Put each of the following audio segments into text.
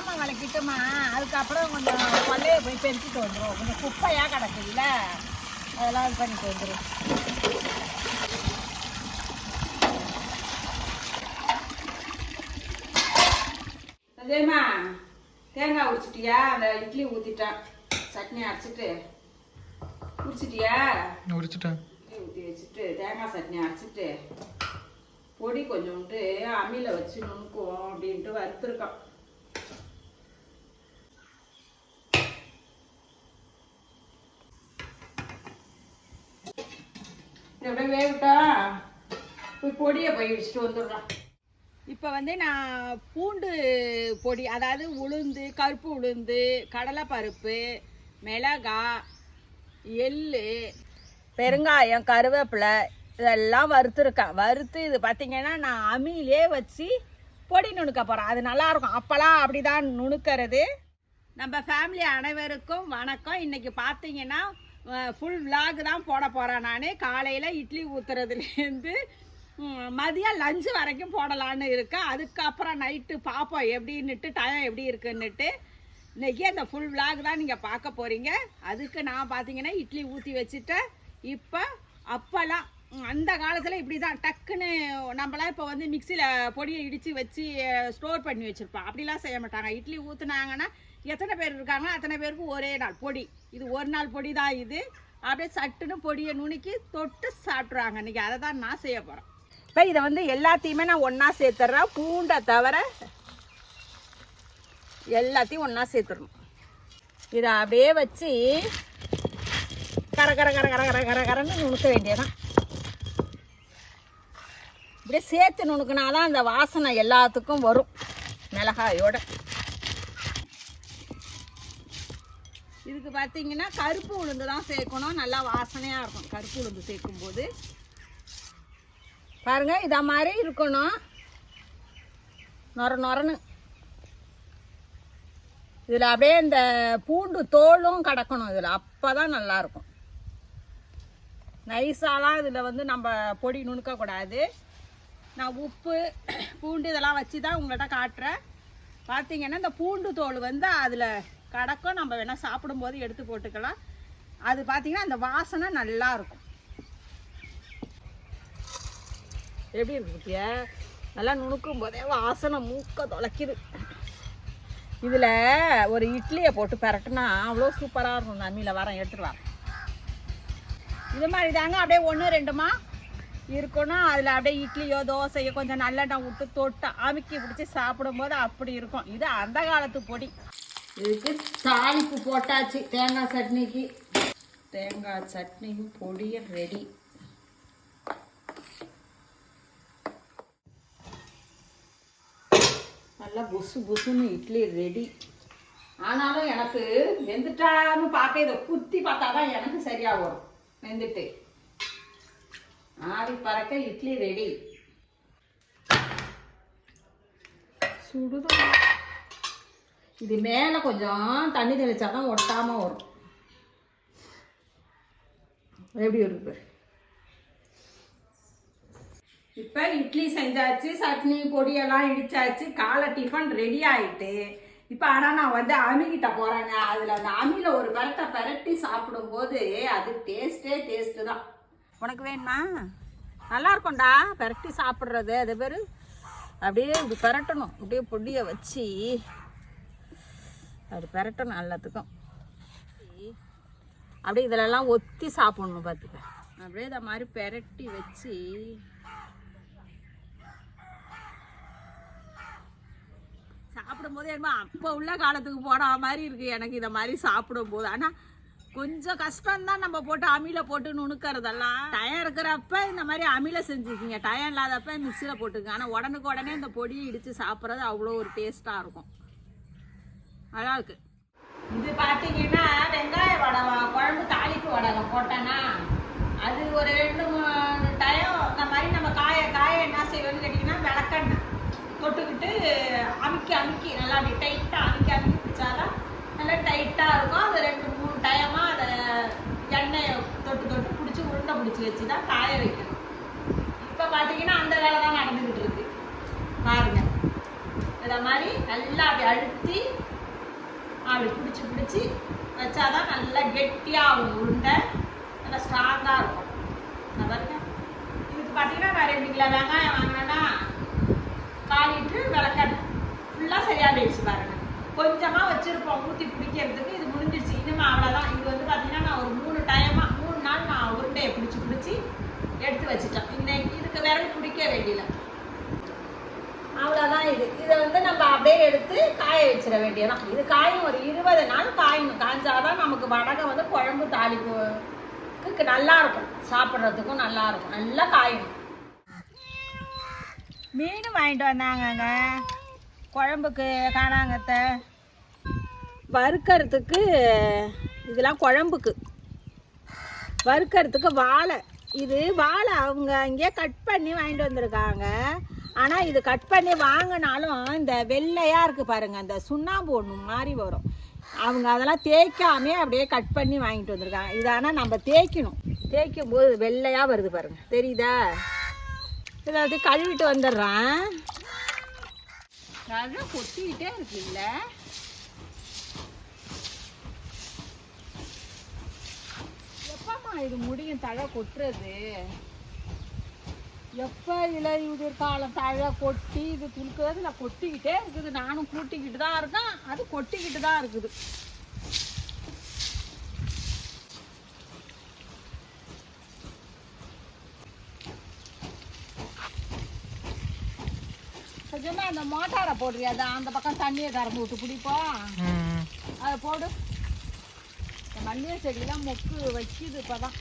சாமான் விளக்கிட்டுமா அதுக்கப்புறம் கொஞ்சம் கொள்ளையை போய் பெருக்கிட்டு வந்துடும். கொஞ்சம் குப்பையாக கிடக்குதுல்ல, அதெல்லாம் இது பண்ணிட்டு வந்துடும். அதேமா தேங்காய் உரிச்சிட்டியா? அந்த இட்லி ஊற்றிட்டேன், சட்னி அரைச்சிட்டு உரிச்சிட்டியா? உரிச்சிட்டேன். இட்லி ஊற்றி வச்சுட்டு தேங்காய் சட்னி அரைச்சிட்டு பொடி கொஞ்சோண்டு அம்மியில் வச்சு நுணுக்குவோம் அப்படின்ட்டு வறுத்துருக்கோம். எப்படியே வேவிட்டா போய் பொடியை போய் வச்சுட்டு வந்துடலாம். இப்போ வந்து நான் பூண்டு பொடி, அதாவது உளுந்து, கருப்பு உளுந்து, கடலைப்பருப்பு, மிளகாய், எள்ளு, பெருங்காயம், கருவேப்பிலை இதெல்லாம் வறுத்துருக்கேன். வறுத்து இது பார்த்திங்கன்னா நான் அம்மியிலே வச்சு பொடி நுணுக்க போகிறேன். அது நல்லாயிருக்கும். அப்போல்லாம் அப்படி தான் நுணுக்கிறது. நம்ம ஃபேமிலி அனைவருக்கும் வணக்கம். இன்றைக்கி பார்த்தீங்கன்னா ஃபுல் விலாக் தான் போட போகிறேன். நான் காலையில் இட்லி ஊற்றுறதுலேருந்து மதியம் லஞ்சு வரைக்கும் போடலான்னு இருக்கேன். அதுக்கப்புறம் நைட்டு பார்ப்போம் எப்படின்னுட்டு, டைம் எப்படி இருக்குன்னுட்டு. இன்றைக்கி அந்த ஃபுல் விலாக் தான் நீங்கள் பார்க்க போகிறீங்க. அதுக்கு நான் பார்த்தீங்கன்னா இட்லி ஊற்றி வச்சுட்டேன். இப்போ அப்போல்லாம் அந்த காலத்தில் இப்படி தான் டக்குன்னு நம்மளாம் இப்போ வந்து மிக்சியில் பொடியை இடித்து வச்சு ஸ்டோர் பண்ணி வச்சுருப்போம். அப்படிலாம் செய்ய மாட்டாங்க. இட்லி ஊற்றுனாங்கன்னா எத்தனை பேர் இருக்காங்களோ அத்தனை பேருக்கு ஒரே நாள் பொடி. இது ஒரு நாள் பொடி தான். இது அப்படியே சட்டுன்னு பொடியை நுணுக்கி தொட்டு சாப்பிட்ருவாங்க. இன்றைக்கி அதை தான் நான் செய்ய போகிறேன். இப்போ இதை வந்து எல்லாத்தையுமே நான் ஒன்றா சேர்த்துட்றேன். பூண்டை தவிர எல்லாத்தையும் ஒன்றா சேர்த்துடணும். இதை அப்படியே வச்சு கர கர கர கர கர கர கரன்னு நுணுக்க வேண்டியதான். இப்படியே சேர்த்து நுணுக்குனாதான் அந்த வாசனை எல்லாத்துக்கும் வரும் மிளகாயோட. இதுக்கு பார்த்தீங்கன்னா கருப்பு உளுந்து தான் சேர்க்கணும். நல்லா வாசனையாக இருக்கும் கருப்பு உளுந்து சேர்க்கும்போது. பாருங்கள், இதை மாதிரி இருக்கணும், நொர நொரன்னு. இதில் அப்படியே இந்த பூண்டு தோலும் கிடக்கணும் இதில், அப்போ தான் நல்லாயிருக்கும். நைஸாலாம் இதில் வந்து நம்ம பொடி நுணுக்கக்கூடாது. நான் உப்பு பூண்டு இதெல்லாம் வச்சு தான் உங்கள்கிட்ட காட்டுறேன். பார்த்தீங்கன்னா இந்த பூண்டு தோல் வந்து அதில் கிடக்கும். நம்ம வேணால் சாப்பிடும்போது எடுத்து போட்டுக்கலாம். அது பார்த்தீங்கன்னா அந்த வாசனை நல்லா இருக்கும். எப்படி இருக்கு பத்தியா? நல்லா நுணுக்கும் போதே வாசனை மூக்க தொலைக்குது. இதில் ஒரு இட்லியை போட்டு பரட்டுனா அவ்வளோ சூப்பராக இருக்கும். அம்மியில் வரேன், எடுத்துகிட்டு வரேன். இது மாதிரி தாங்க அப்படியே 1-2மா இருக்கணும். அதில் அப்படியே இட்லியோ தோசையோ கொஞ்சம் நல்லெண்ணெய் விட்டு தொட்டு அமுக்கி பிடிச்சி சாப்பிடும்போது அப்படி இருக்கும். இது அந்த காலத்து பொடி. இதுக்கு தாளிப்பு போட்டாச்சு. தேங்காய் சட்னிக்கு தேங்காய் சட்னியும் பொடியும் ரெடி. நல்லா புசு புசுன்னு இட்லி ரெடி. ஆனாலும் எனக்கு வெந்துட்டான்னு பார்க்க இதை குத்தி பார்த்தா தான் எனக்கு சரியாக வரும். வெந்துட்டு ஆவி பறக்க இட்லி ரெடி. சுடுதான். இது மேலே கொஞ்சம் தண்ணி தெளிச்சாதான் ஒட்டாமல் வரும். எப்படி இருக்கு? இப்போ இட்லி செஞ்சாச்சு, சட்னி பொடியெல்லாம் இடிச்சாச்சு, காலை டிஃபன் ரெடி ஆகிட்டு. இப்போ ஆனால் நான் வந்து அமிக்கிட்ட போகிறேங்க. அதில் அந்த அமியில் ஒரு பெரட்டி சாப்பிடும்போது அது டேஸ்ட்டு தான். உனக்கு வேணுமா? நல்லா இருக்கும்டா பெரட்டி சாப்பிட்றது. அது பேர் அப்படியே இப்படி பெரட்டணும். அப்படியே பொடியை வச்சு அது பெரட்டணும் எல்லாத்துக்கும். அப்படியே இதிலெல்லாம் ஒத்தி சாப்பிட்ணும். பார்த்துக்க, அப்படியே இதை மாதிரி பெரட்டி வச்சு சாப்பிடும்போது என்னமோ அப்போ உள்ள காலத்துக்கு போன மாதிரி இருக்குது எனக்கு இதை மாதிரி சாப்பிடும்போது. ஆனால் கொஞ்சம் கஷ்டம்தான் நம்ம போட்டு அம்மியில் போட்டு நுணுக்கிறதெல்லாம். டயம் இருக்கிறப்ப இந்த மாதிரி அம்மியில் செஞ்சுக்கிங்க, டயம் இல்லாதப்ப மிக்சியில் போட்டுங்க. ஆனால் உடனே இந்த பொடியை இடித்து சாப்பிட்றது அவ்வளோ ஒரு டேஸ்ட்டாக இருக்கும். நல்லா இருக்கு. இது பார்த்தீங்கன்னா வெங்காய வடகம், குழம்பு தாளிப்பு வடகம் போட்டேன்னா அது ஒரு 2-3 டயம். இந்த மாதிரி நம்ம காய என்ன செய்வோம்னு கேட்டிங்கன்னா விளக்கெண்ணெய் தொட்டுக்கிட்டு அமுக்கி நல்லா அப்படி டைட்டாக அமுக்கி பிடிச்சாதான் நல்லா டைட்டாக இருக்கும். அது 2-3 டயமாக அதை எண்ணெயை தொட்டு பிடிச்சி உருண்டை பிடிச்சி வச்சு தான் காய வைக்கணும். இப்போ பார்த்தீங்கன்னா அந்த வேலை தான் நடந்துக்கிட்டு இருக்கு. பாருங்க, இத மாதிரி நல்லா அப்படி அழுத்தி அப்படி பிடிச்சி வச்சாதான் நல்லா கெட்டியா ஆகும். உருண்டை நல்லா ஸ்ட்ராங்கா இருக்கும். பாருங்க, இதுக்கு பார்த்தீங்கன்னா நான் 2 கிலோ வெங்காயம் வாங்கினேன்னா 1/4 லிட்டர் விளக்கெண்ணெய் ஃபுல்லாக சரியாக போயிடுச்சு பாருங்க. கொஞ்சமாக வச்சுருப்போம் ஊற்றி பிடிக்கிறதுக்கு. இது முடிஞ்சிச்சு. இனிமே அவ்வளோதான். இது வந்து பார்த்தீங்கன்னா நான் ஒரு 3 நாள் நான் உருண்டையை பிடிச்சி எடுத்து வச்சுட்டேன். இதுக்கு விறகு பிடிக்க வேண்டியல. அவ்வளோதான். இதை வந்து நம்ம அப்படியே எடுத்து காய வச்சிட வேண்டியதான். இது காயும் ஒரு 20 நாள் காயணும். காய்ஞ்சாதான் நமக்கு வடகை வந்து குழம்பு தாளிப்புக்கு நல்லா இருக்கும், சாப்பிட்றதுக்கும் நல்லா இருக்கும். நல்லா காயணும். மீன் வாங்கிட்டு வந்தாங்கங்க குழம்புக்கு. காணாங்கத்தை வறுக்கிறதுக்கு, இதெல்லாம் குழம்புக்கு வறுக்கிறதுக்கு வாழை. இது வாழை அவங்க இங்கே கட் பண்ணி வாங்கிட்டு வந்திருக்காங்க. ஆனால் இது கட் பண்ணி வாங்கினாலும் இந்த வெள்ளையாக இருக்குது பாருங்கள், அந்த சுண்ணாம்பு ஒன்று மாதிரி வரும். அவங்க அதெல்லாம் தேய்க்காமே அப்படியே கட் பண்ணி வாங்கிட்டு வந்திருக்காங்க. இது ஆனால் நம்ம தேய்க்கணும். தேய்க்கும் போது வெள்ளையாக வருது பாருங்கள், தெரியுதா? இதை கழுவிட்டு வந்துடுறேன். நல்லா கொட்டிக்கிட்டே இருக்கு. இல்லை எப்பமா இது முடியும் தழை கொட்டுறது? எப்போ இலையுதிர் காலம் தழை கொட்டி இது துளுக்குறது இல்லை, கொட்டிக்கிட்டே இருக்குது. நானும் கூட்டிக்கிட்டு தான் இருக்கேன், அது கொட்டிக்கிட்டு தான் இருக்குது. கொஞ்சமா அந்த மோட்டாரை போடுறியா? அந்த பக்கம் தண்ணியை கறந்து விட்டு பிடிப்போம். அதை போடு. இந்த மல்லிகை செடியெல்லாம் மொக்கு வைக்கிது. இப்போதான்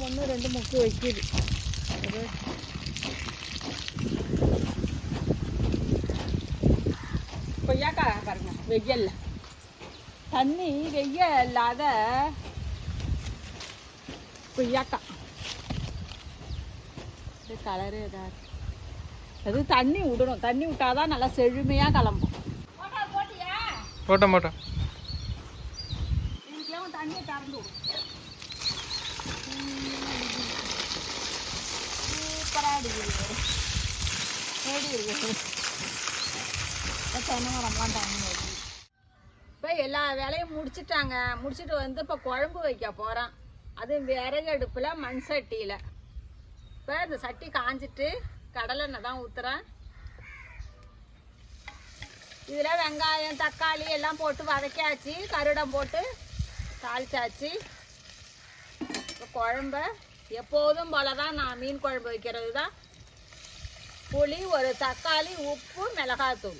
1 2 மொக்கு வைக்கிது. கொய்யாக்கா பாருங்க, வெய்யல்ல தண்ணி வெய்ய இல்லாத கொய்யாக்கா. கலரு ஏதாவது அது தண்ணி விடணும். தண்ணி விட்டாதான் நல்லா செழுமையாக கிளம்பும். போட்டோம் இதுக்கெல்லாம் தண்ணியை திறந்து விடும். சூப்பராக இருக்குது. தென்னை மரம்லாம் தண்ணி வருது. இப்போ எல்லா வேலையும் முடிச்சுட்டாங்க. முடிச்சுட்டு வந்து இப்போ குழம்பு வைக்க போகிறேன். அது விறகு அடுப்பில் மண் சட்டியில். இப்போ இந்த சட்டி காஞ்சிட்டு கடலெண்ணெய் தான் ஊற்றுறேன். இதில் வெங்காயம் தக்காளி எல்லாம் போட்டு வதக்கியாச்சு. கருடம் போட்டு தாளிச்சாச்சு. இப்போ குழம்ப எப்போதும் போல தான் நான் மீன் குழம்பு வைக்கிறது தான். புளி, ஒரு தக்காளி, உப்பு, மிளகாத்தூள்.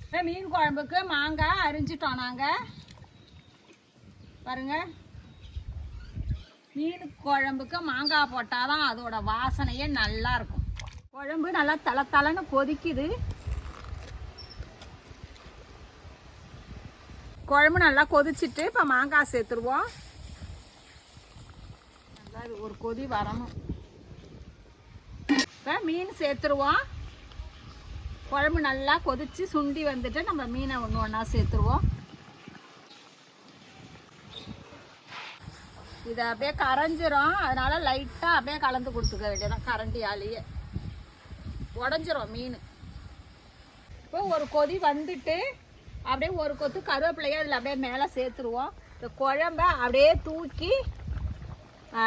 இப்போ மீன் குழம்புக்கு மாங்காய் அரிஞ்சிட்டோம் நாங்கள். பாருங்க, மீன் குழம்புக்கு மாங்காய் போட்டால் தான் அதோட வாசனையே நல்லா இருக்கும். குழம்பு நல்லா தளன்னு கொதிக்குது. குழம்பு நல்லா கொதிச்சுட்டு இப்போ மாங்காய் சேர்த்துருவோம். நல்லா ஒரு கொதி வரணும். இப்போ மீன் சேர்த்துருவோம். குழம்பு நல்லா கொதிச்சு சுண்டி வந்துட்டு நம்ம மீனை ஒன்றா சேர்த்துருவோம். இதை அப்படியே கரைஞ்சிரும். அதனால லைட்டாக அப்படியே கலந்து கொடுத்துக்க வேண்டியதான். கரண்டியாலேயே உடஞ்சிரும் மீன். இப்போ ஒரு கொதி வந்துட்டு அப்படியே ஒரு கொத்து கருவேப்பிலையை அதில் அப்படியே மேலே சேர்த்துருவோம். இந்த குழம்ப அப்படியே தூக்கி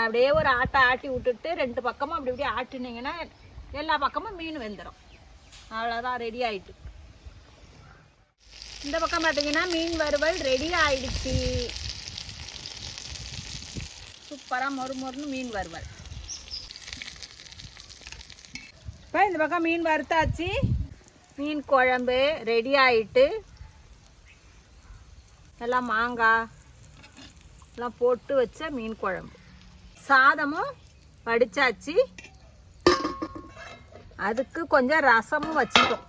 அப்படியே ஒரு ஆட்டி விட்டுட்டு 2 பக்கமும் அப்படி இப்படி ஆட்டினீங்கன்னா எல்லா பக்கமும் மீன் வெந்துடும். அவ்வளோதான், ரெடி ஆயிட்டு. இந்த பக்கம் பார்த்தீங்கன்னா மீன் வறுவல் ரெடி ஆயிடுச்சு. சூப்பராக மொறுன்னு மீன் வறுவல். இப்போ இந்த பக்கம் மீன் வறுத்தாச்சு. மீன் குழம்பு ரெடி ஆயிட்டு. எல்லாம் மாங்காய் எல்லாம் போட்டு வச்ச மீன் குழம்பு. சாதமும் வடிச்சாச்சு. அதுக்கு கொஞ்சம் ரசமும் வச்சுட்டோம்.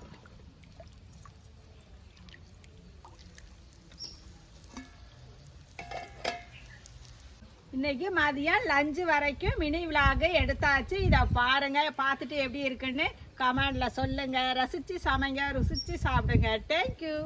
இன்னைக்கு மதியம் லஞ்சு வரைக்கும் மினி விலாகு எடுத்தாச்சு. இதை பாருங்க, பார்த்துட்டு எப்படி இருக்குன்னு கமெண்ட்ல சொல்லுங்க. ரசிச்சு சமைங்க, ருசிச்சு சாப்பிடுங்க. தேங்க்யூ.